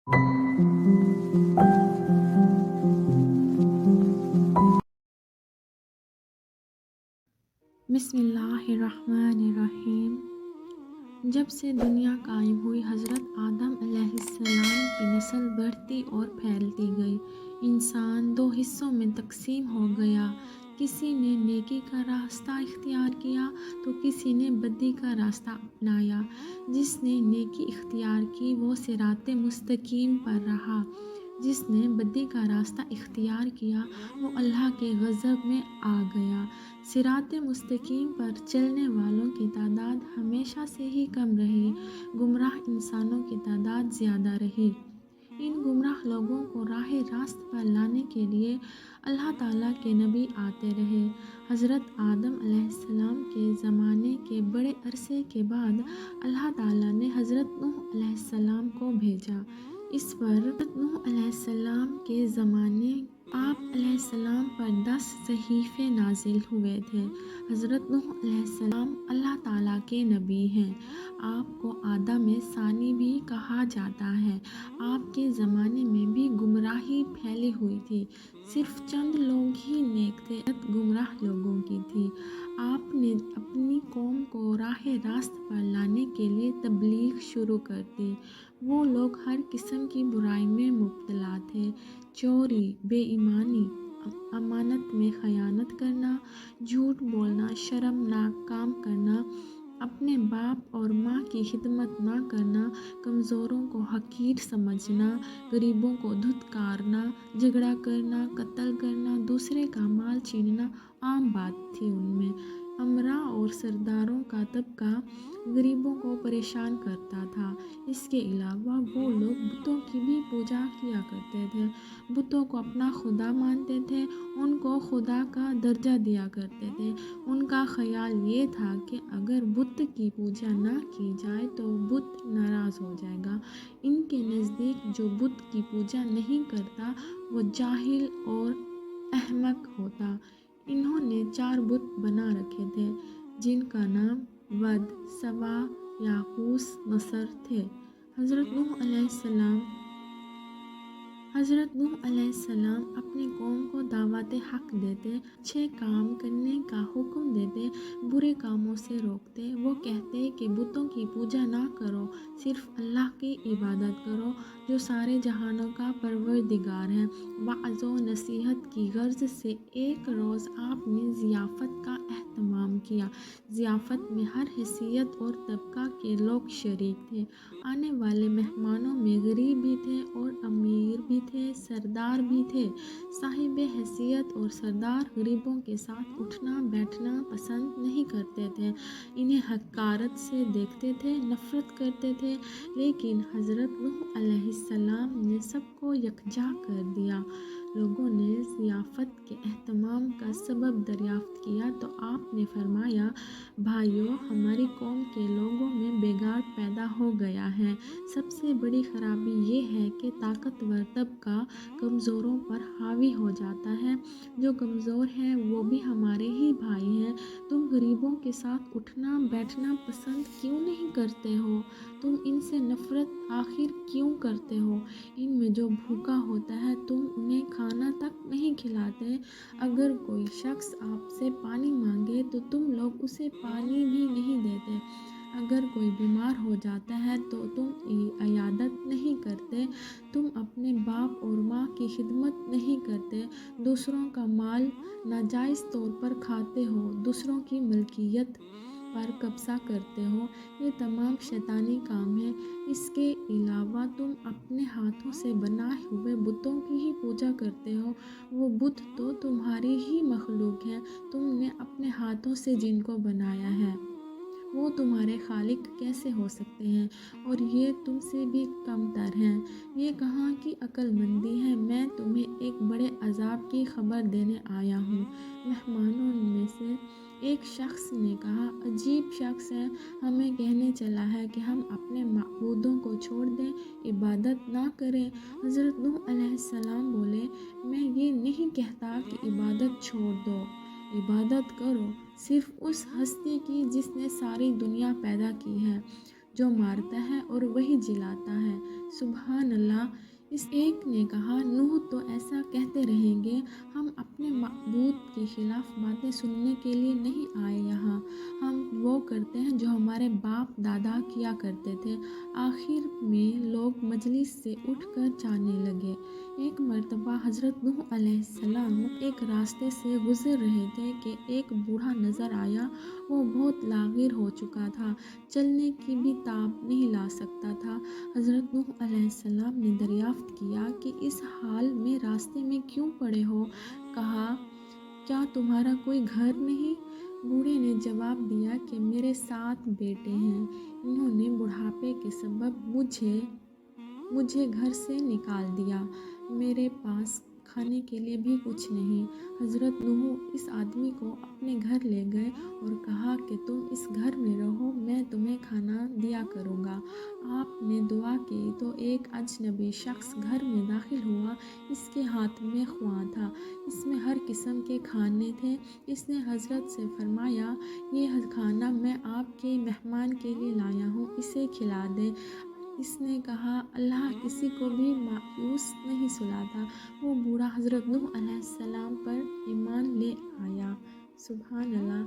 बिस्मिल्लाहिर्रहमानिर्रहीम। जब से दुनिया कायम हुई, हज़रत आदम अलैहिस्सलाम की नस्ल बढ़ती और फैलती गई। इंसान दो हिस्सों में तकसीम हो गया। किसी ने नेकी का रास्ता इख्तियार किया तो किसी ने बदी का रास्ता अपनाया। जिसने नेकी इख्तियार की वो सिराते मुस्तकीम पर रहा। जिसने बदी का रास्ता इख्तियार किया वो अल्लाह के गज़ब में आ गया। सिराते मुस्तकीम पर चलने वालों की तादाद हमेशा से ही कम रही, गुमराह इंसानों की तादाद ज़्यादा रही। इन गुमराह लोगों को राह रास्त पर लाने के लिए अल्लाह ताला के नबी आते रहे। हज़रत आदम अलैहिस्सलाम के ज़माने के बड़े अरसे के बाद अल्लाह ताला ने हज़रत नूह अलैहिस्सलाम को भेजा। इस पर हज़रत नूह अलैहिस्सलाम के ज़माने आप अलैहिस्सलाम पर 10 सहीफ़े नाजिल हुए थे। हज़रत नूह अलैहिस्सलाम अल्लाह ताला के नबी हैं। आपको आदम सानी भी कहा जाता है। आपके ज़माने में भी गुमराही फैली हुई थी। सिर्फ चंद लोग ही नेक थे, गुमराह लोगों की थी। आपने अपनी कौम को राह रास्त पर लाने के लिए तबलीग शुरू कर दी। वो लोग हर किस्म की बुराई में मुब्तला थे। चोरी, बेईमानी, अमानत में खयानत करना, झूठ बोलना, शर्मनाक काम करना, अपने बाप और माँ की खिदमत ना करना, कमज़ोरों को हकीर समझना, गरीबों को धुतकारना, झगड़ा करना, कत्ल करना, दूसरे का माल छीनना आम बात थी उनमें। अमरा और सरदारों का तबका गरीबों को परेशान करता था। इसके अलावा वो लोग बुतों की भी पूजा किया करते थे। बुतों को अपना खुदा मानते थे, उनको खुदा का दर्जा दिया करते थे। उनका ख्याल ये था कि अगर बुत की पूजा ना की जाए तो बुत नाराज़ हो जाएगा। इनके नज़दीक जो बुत की पूजा नहीं करता वो जाहिल और अहमक होता। इन्होंने 4 बुत बना रखे थे जिनका नाम वद, सवा, याकूस, नसर थे। हज़रत नूह अलैहिस्सलाम अपनी कौम को दावत हक देते, अच्छे काम करने का हुक्म देते, बुरे कामों से रोकते। वो कहते कि बुतों की पूजा ना करो, सिर्फ अल्लाह की इबादत करो जो सारे जहानों का परवरदिगार है। वाज़ व नसीहत की गर्ज से एक रोज़ आपने ज़ियाफ़त का एहतमाम किया। ज़ियाफ़त में हर हैसियत और तबका के लोग शरीक थे। आने वाले मेहमानों में गरीब भी थे और अमीर भी थे, सरदार भी थे। साहिब हैसियत और सरदार गरीबों के साथ उठना बैठना पसंद नहीं करते थे। इन्हें हकारत से देखते थे, नफ़रत करते थे। लेकिन हज़रत नूह अलैहिस्सलाम ने सबको यकजा कर दिया। लोगों ने ज़ियाफ़त के एहतमाम का सबब दरियाफ़्त किया तो आपने फरमाया, भाइयों, हमारी कौम के लोगों में बिगाड़ पैदा हो गया है। सबसे बड़ी खराबी ये है कि ताकतवर तबका कमज़ोरों पर हावी हो जाता है। जो कमज़ोर हैं वो भी हमारे ही भाई हैं। तुम गरीबों के साथ उठना बैठना पसंद क्यों नहीं करते हो? तुम इनसे नफ़रत आखिर क्यों करते हो? इनमें जो भूखा होता है तुम उन्हें खाना तक नहीं खिलाते। अगर कोई शख्स आपसे पानी मांगे तो तुम लोग उसे पानी भी नहीं देते। अगर कोई बीमार हो जाता है तो तुम इयादत नहीं करते। तुम अपने बाप और माँ की खिदमत नहीं करते। दूसरों का माल नाजायज़ तौर पर खाते हो, दूसरों की मलकियत पर कब्जा करते हो। ये तमाम शैतानी काम है। इसके अलावा तुम अपने हाथों से बनाए हुए बुतों की ही पूजा करते हो। वो बुत तो तुम्हारी ही मखलूक हैं। तुमने अपने हाथों से जिनको बनाया है वो तुम्हारे खालिक कैसे हो सकते हैं? और ये तुमसे भी कमतर हैं। ये कहाँ की अक्लमंदी है? मैं तुम्हें एक बड़े अजाब की खबर देने आया हूँ। मेहमानों में से एक शख्स ने कहा, अजीब शख्स है, हमें कहने चला है कि हम अपने माबूदों को छोड़ दें, इबादत ना करें। हज़रत नूह अलैहिस्सलाम बोले, मैं ये नहीं कहता कि इबादत छोड़ दो, इबादत करो सिर्फ उस हस्ती की जिसने सारी दुनिया पैदा की है। जो मारता है और वही जिलाता है। सुबहान अल्लाह। इस एक ने कहा, नूह तो ऐसा कहते रहेंगे, हम अपने माबूद के खिलाफ बातें सुनने के लिए नहीं आए यहाँ, हम वो करते हैं जो हमारे बाप दादा किया करते थे। आखिर में लोग मजलिस से उठकर जाने लगे। एक मर्तबा हज़रत नूह अलैहिस्सलाम एक रास्ते से गुज़र रहे थे कि एक बूढ़ा नज़र आया। वो बहुत लागिर हो चुका था, चलने की भी ताब नहीं ला सकता था। हज़रत नूह अलैहिस्सलाम ने दरियाफ्त किया कि इस हाल में रास्ते में क्यों पड़े हो? कहा, क्या तुम्हारा कोई घर नहीं? बूढ़े ने जवाब दिया कि मेरे 7 बेटे हैं, इन्होंने बुढ़ापे के सबब मुझे घर से निकाल दिया, मेरे पास खाने के लिए भी कुछ नहीं। हज़रत नूह इस आदमी को अपने घर ले गए और कहा कि तुम इस घर में रहो, मैं तुम्हें खाना दिया करूँगा। आपने दुआ की तो एक अजनबी शख्स घर में दाखिल हुआ। इसके हाथ में ख्वां था, इसमें हर किस्म के खाने थे। इसने हज़रत से फरमाया, ये खाना मैं आपके मेहमान के लिए लाया हूँ, इसे खिला दें। इसने कहा, अल्लाह किसी को भी मायूस नहीं सुलाता। वो बूढ़ा हज़रत नूह अलैहिस्सलाम पर ईमान ले आया। सुभान अल्लाह।